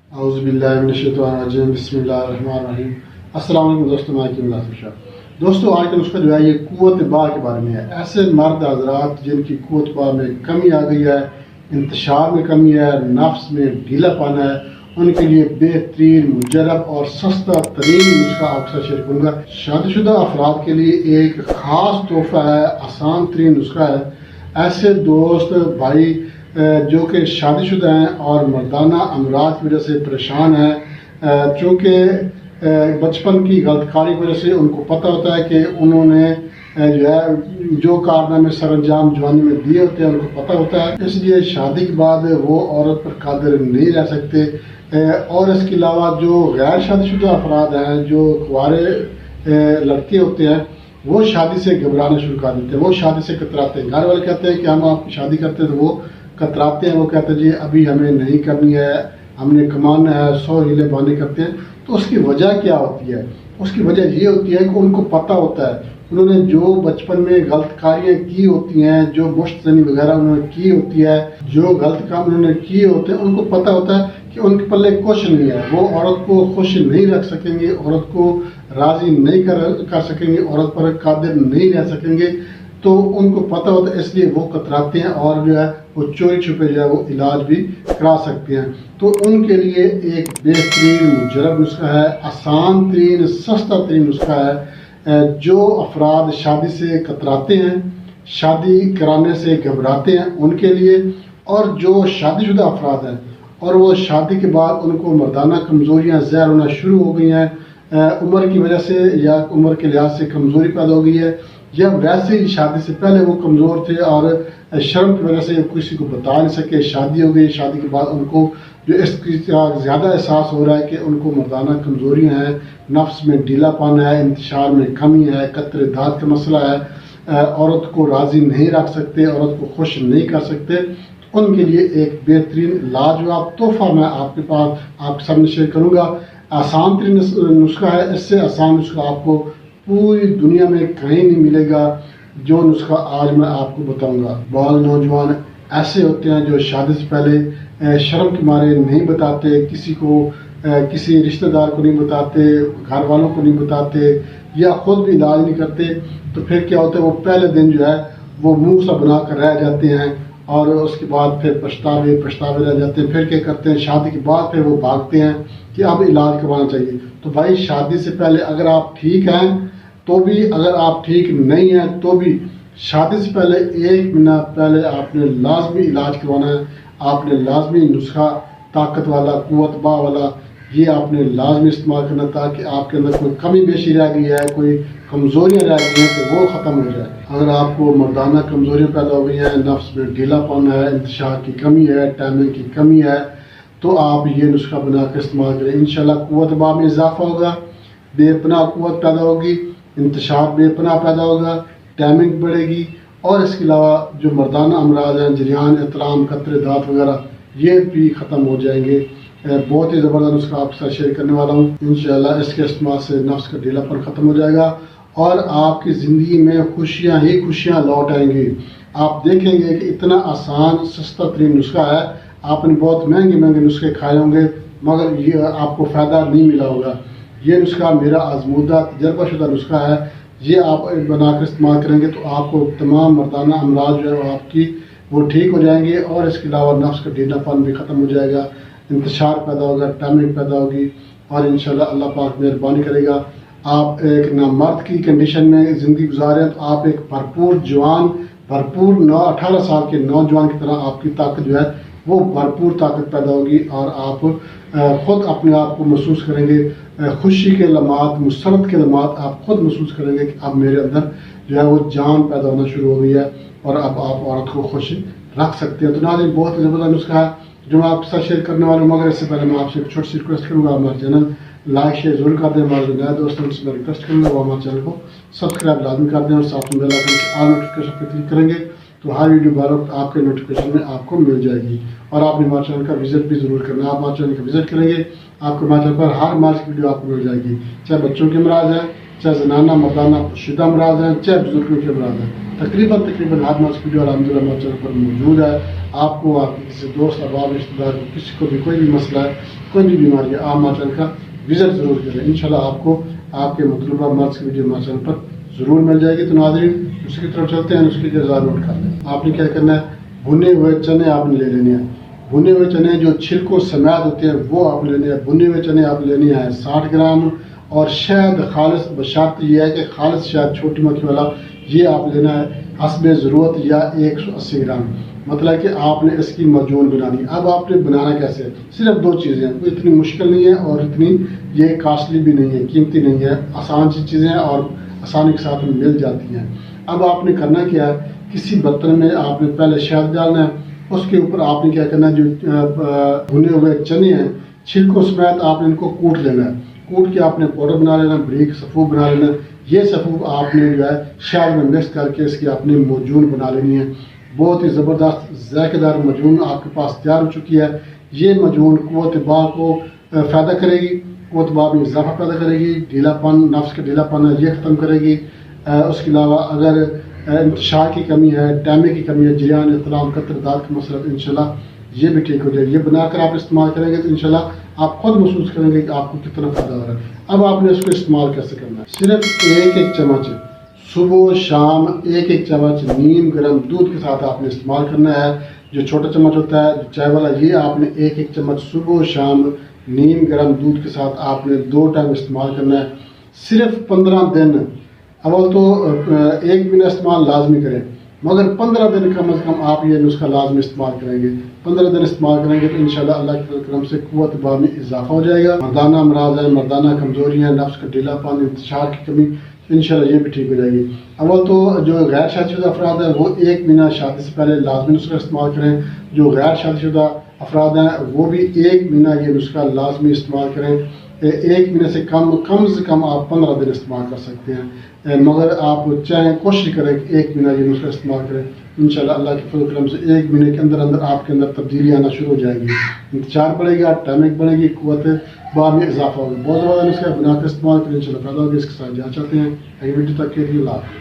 औज़ुबिल्लाहिमिनश्शैतानिर्रजीम बिस्मिल्लाहिर्रहमानिर्रहीम। अस्सलाम वालेकुम दोस्तों, मैं हाकिम नासिर। दोस्तों, आज का नुस्खा जो है ये कुव्वत बा के बारे में है। ऐसे मर्द हज़रात जिनकी कुव्वत बा में कमी आ गई है, इंतशार में कमी है, नफ्स में ढीलापन है, उनके लिए बेहतरीन मुजरब और सस्ता तरीन नुस्खा आपके साथ शेयर करूँगा। शादीशुदा अफराद के लिए एक ख़ास तोहफा है, आसान तरीन नुस्खा है। ऐसे दोस्त भाई जो कि शादीशुदा हैं और मर्दाना अमराज की वजह से परेशान हैं, चूँकि बचपन की गलतकारी की वजह से उनको पता होता है कि उन्होंने जो है जो कारनामे सर अंजाम जवानी में दिए होते हैं उनको पता होता है, इसलिए शादी के बाद वो औरत पर कादिर नहीं रह सकते। और इसके अलावा जो गैर शादीशुदा अफराद हैं, जो कुंवारे लड़के होते हैं, वो शादी से घबराना शुरू कर देते हैं, वो शादी से कतराते हैं। घर वाले कहते हैं कि हम आपकी शादी करते हैं, तो वो कतराते हैं, वो कहते हैं जी अभी हमें नहीं करनी है, हमने कमाना है, 100 हीले बहाने करते हैं। तो उसकी वजह क्या होती है? उसकी वजह ये होती है कि उनको पता होता है उन्होंने जो बचपन में गलतकारियाँ की होती हैं, जो मुश्तनी वगैरह उन्होंने की होती है, जो गलत काम उन्होंने किए होते हैं, उनको पता होता है कि उनके पल्ले कुछ नहीं है। वो औरत को खुश नहीं रख सकेंगे, औरत को राज़ी नहीं कर सकेंगे, औरत पर कादिर नहीं रह सकेंगे। तो उनको पता होता है, इसलिए वो कतराते हैं और जो है वो चोरी छुपे जो है वो इलाज भी करा सकते हैं। तो उनके लिए एक बेहतरीन मुजरब नुस्खा है, आसान तरीन सस्ता तरीन नुस्खा है। जो अफराद शादी से कतराते हैं, शादी कराने से घबराते हैं, उनके लिए, और जो शादीशुदा अफराद हैं और वो शादी के बाद उनको मर्दाना कमज़ोरियाँ ज़ाहिर होना शुरू हो गई हैं, उम्र की वजह से या उम्र के लिहाज से कमज़ोरी पैदा हो गई है, या वैसे ही शादी से पहले वो कमज़ोर थे और शर्म की वजह से किसी को बता नहीं सके, शादी हो गई, शादी के बाद उनको जो इसकी ज़्यादा एहसास हो रहा है कि उनको मर्दाना कमज़ोरियाँ हैं, नफ्स में ढीलापन है, इंतशार में कमी है, कतरे दाद का मसला है, औरत को राज़ी नहीं रख सकते, औरत को खुश नहीं कर सकते। उनके लिए एक बेहतरीन लाजवाब तोहफा मैं आपके पास आपके सामने शेयर करूँगा। आसान तरीन नुस्खा है, इससे आसान नुस्खा आपको पूरी दुनिया में कहीं नहीं मिलेगा जो नुस्खा आज मैं आपको बताऊंगा। बहुत नौजवान ऐसे होते हैं जो शादी से पहले शर्म के मारे नहीं बताते, किसी को किसी रिश्तेदार को नहीं बताते, घर वालों को नहीं बताते, या खुद भी इलाज नहीं करते। तो फिर क्या होता है, वो पहले दिन जो है वो मुंह सा बना कर रह जाते हैं और उसके बाद फिर पछतावे रह जाते हैं। फिर क्या करते हैं, शादी के बाद फिर वो भागते हैं कि अब इलाज करवाना चाहिए। तो भाई, शादी से पहले अगर आप ठीक हैं तो भी, अगर आप ठीक नहीं हैं तो भी, शादी से पहले 1 महीना पहले आपने लाजमी इलाज करवाना है। आपने लाजमी नुस्खा ताकत वाला, कुव्वत बा वाला, ये आपने लाजमी इस्तेमाल करना, ताकि आपके अंदर कोई कमी बेशी रह गई है, कोई कमज़ोरियाँ रह गई हैं, तो वो ख़त्म हो जाए। अगर आपको मर्दाना कमज़ोरियाँ पैदा हो गई हैं, नफ्स में ढीलापन है, इंतशार की कमी है, टाइमिंग की कमी है, तो आप ये नुस्खा बना कर इस्तेमाल करें। इंशाल्लाह कुव्वत बा में इजाफा होगा, बेपनाह कुव्वत पैदा होगी, इंतशार बेपनाह पैदा होगा, टाइमिंग बढ़ेगी, और इसके अलावा जो मर्दाना अमराज हैं, जरियान, एहतराम, कतरे दाँत वगैरह, ये भी ख़त्म हो जाएंगे। बहुत ही ज़बरदस्त नुस्खा आपके साथ शेयर करने वाला हूँ। इंशाल्लाह इसके इस्तेमाल से नफ्स का ढीलापन ख़त्म हो जाएगा और आपकी ज़िंदगी में खुशियाँ ही खुशियाँ लौट आएंगी। आप देखेंगे कि इतना आसान सस्ता तरीन नुस्खा है। आपने बहुत महंगे नुस्खे खाए होंगे, मगर ये आपको फ़ायदा नहीं मिला होगा। ये नुस्खा मेरा आजमूदा तजर्बाशुदा नुस्खा है। ये आप बनाकर इस्तेमाल करेंगे तो आपको तमाम मर्दाना अमराज जो है आपकी वो ठीक हो जाएंगे, और इसके अलावा नफ्स का ढीलापन भी ख़त्म हो जाएगा, इंतशार पैदा होगा, टाइमिंग पैदा होगी, और इंशाल्लाह अल्लाह पाक मेहरबानी करेगा। आप एक नामर्द की कंडीशन में ज़िंदगी गुजारें तो आप एक भरपूर जवान, भरपूर 18 साल के नौजवान की तरह आपकी ताकत जो है वो भरपूर ताकत पैदा होगी, और आप ख़ुद अपने आप को महसूस करेंगे, खुशी के लम्हात, मुसरत के लम्हात आप ख़ुद महसूस करेंगे कि अब मेरे अंदर जो है वो जान पैदा होना शुरू हो गई है, और अब आप औरत को खुश रख सकते हैं। तो नाज़रीन, बहुत ही ज़बरदस्त नुस्खा है जो मैं आपके साथ शेयर करने वाला हूँ। मगर इससे पहले मैं आपसे एक छोटी सी रिक्वेस्ट करूँगा, हमारे चैनल लाइक शेयर जरूर कर दें। हमारे नए दोस्तों से मैं रिक्वेस्ट करूँगा वो हमारे चैनल को सब्सक्राइब लाजमी कर दें, और साथ में बेल आइकन के ऑल नोटिफिकेशन पर क्लिक करेंगे तो हर वीडियो बार वक्त आपके नोटिफिकेशन में आपको मिल जाएगी। और आपने हमारे चैनल का विजिट भी ज़रूर करना है। आप हमारे चैनल का विजिट करेंगे, आपको हमारे चैनल पर हर मार्च की वीडियो आपको मिल जाएगी, चाहे बच्चों के अमराज हैं, चाहे जनाना मर्दाना शुदा अमराज हैं, चाहे बुजुर्गों के अमराज हैं। تقریباً ہر ماسک ویڈیو الحمدللہ ہمارے چینل پر موجود ہے. آپ کو آپ کے کسی دوست احباب رشتہ دار کو کسی کو بھی کوئی بھی مسئلہ ہے, کوئی بھی بیماری ہے, آپ ہمارے چینل کا وزٹ ضرور کریں. انشاءاللہ آپ کو آپ کے مطلوبہ مرض کی ویڈیو ہمارے چینل پر ضرور مل جائے گی. تو ناظرین اس کی طرف چلتے ہیں, اس کی غذا نوٹ کر لیں. آپ نے کیا کرنا ہے, بھنے ہوئے چنے آپ نے لے لینے ہیں. بھنے ہوئے چنے جو چھلکوں سمیت ہوتے ہیں وہ آپ لینے ہیں. بھنے ہوئے چنے آپ لینے ہیں 60 گرام. اور شہد خالص, بشرط یہ ہے کہ خالص شہد چھوٹی مکھی والا یہ آپ لینا ہے حسب ضرورت, یا 180 گرام. مطلب کہ آپ نے اس کی معجون بنانی. اب آپ نے بنانا کیسے ہے, صرف 2 چیزیں ہیں, کوئی اتنی مشکل نہیں ہے اور اتنی یہ کاسٹلی بھی نہیں ہے, قیمتی نہیں ہے, آسان سی چیزیں ہیں اور آسانی کے ساتھ مل جاتی ہیں. اب آپ نے کرنا کیا ہے, کسی برتن میں آپ نے پہلے شہد ڈالنا ہے, اس کے اوپر آپ نے کیا کرنا ہے, جو بھنے ہوئے چنے ہیں چھلکوں سمیت آپ نے ان کو کوٹ لینا ہے. کوٹ کے آپ نے پاؤڈر بنا لینا, بریک سفوف بنا لینا. یہ سفوف آپ نے جو ہے شہد میں مکس کر کے اس کی آپ نے معجون بنا لینی ہے. بہت ہی زبردست ذائقہ دار معجون آپ کے پاس تیار ہو چکی ہے. یہ معجون قوت باء کو فائدہ کرے گی, قوت باء میں اضافہ پیدا کرے گی, ڈھیلا پن, نفس کا ڈھیلا پن ہے یہ ختم کرے گی. اس کے علاوہ اگر انتشار کی کمی ہے, ٹائمے کی کمی ہے, جریان احتلام قطر داد کا مسئلہ, تو انشاءاللہ یہ بھی ٹھیک ہو جائے. یہ بنا کر آپ استعمال کریں گے تو انشاءاللہ آپ خود محسوس کریں گے کہ آپ کو کتنا فائدہ ہو رہا ہے. اب آپ نے اس کو استعمال کیسے کرنا ہے, صرف ایک چمچ صبح شام, ایک چمچ نیم گرم دودھ کے ساتھ آپ نے استعمال کرنا ہے. جو چھوٹا چمچ ہوتا ہے جو چائے والا, یہ آپ نے ایک چمچ صبح شام نیم گرم دودھ کے ساتھ آپ نے 2 ٹائم استعمال کرنا ہے. صرف 15 دن. اول تو 1 مہینہ استعمال لازمی کریں, مگر 15 دن کم از کم آپ یہ نسخہ لازمی استعمال کریں گے. 15 دن استعمال کریں گے تو انشاءاللہ اللہ کے کرم سے قوت باء میں اضافہ ہو جائے گا. مردانہ امراض ہیں, مردانہ کمزوریاں, نفس کا ڈھیلا پن, انتشار کی کمی, انشاءاللہ یہ بھی ٹھیک ہو جائے گی. اول تو جو غیر شادی شدہ افراد ہیں وہ 1 مہینہ شادی سے پہلے لازمی نسخہ استعمال کریں. جو غیر شادی شدہ افراد ہیں وہ بھی 1 مہینہ یہ نسخہ لازمی استعمال کریں. 1 مہینے سے کم سے کم آپ 15 دن استعمال کر سکتے ہیں, مگر آپ چاہیں کوشش کریں کہ 1 مہینہ یہ نسخہ استعمال کریں. انشاءاللہ اللہ کے فضل و کرم سے 1 مہینے کے اندر آپ کے اندر تبدیلی آنا شروع ہو جائے گی. انتشار بڑھے گا, ٹائمنگ بڑھے گی, قوت باء میں اضافہ ہوگا. بہت زیادہ نسخہ بنا کے استعمال کریں, انشاءاللہ فائدہ ہوگا. اس کے ساتھ جانا چاہتے ہیں. اگلی ویڈیو تک کے لیے اللہ حافظ.